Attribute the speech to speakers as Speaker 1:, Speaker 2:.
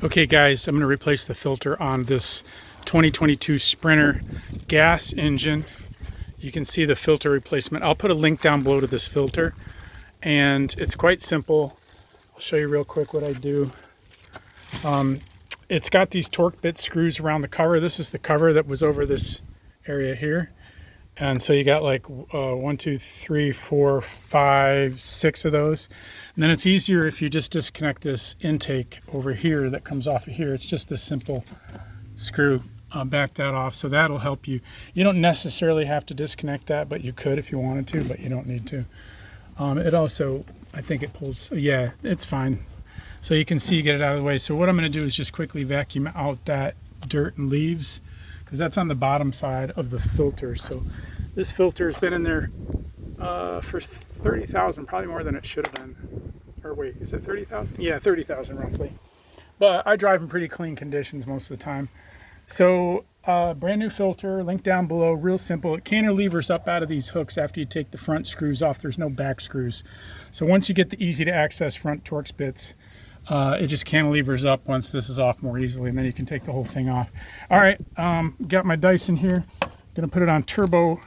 Speaker 1: Okay guys, I'm going to replace the filter on this 2022 Sprinter gas engine. You can see the filter replacement. I'll put a link down below to this filter, and it's quite simple. I'll show you real quick what I do. It's got these torque bit screws around the cover. This is the cover that was over this area here. And so you got like 1, 2, 3, 4, 5, 6 of those. And then it's easier if you just disconnect this intake over here that comes off of here. It's just this simple screw. Back that off, so that'll help you. You don't necessarily have to disconnect that, but you could if you wanted to, but you don't need to. It also, I think it pulls, yeah, it's fine. So you can see, get it out of the way. So what I'm going to do is just quickly vacuum out that dirt and leaves, because that's on the bottom side of the filter. So this filter has been in there for 30,000, probably more than it should have been. Or wait, is it 30,000? Yeah, 30,000 roughly. But I drive in pretty clean conditions most of the time. So brand new filter, link down below, real simple. It cantilevers up out of these hooks after you take the front screws off. There's no back screws. So once you get the easy to access front Torx bits, it just cantilevers up once this is off more easily, and then you can take the whole thing off. All right, got my Dyson here. Gonna put it on turbo.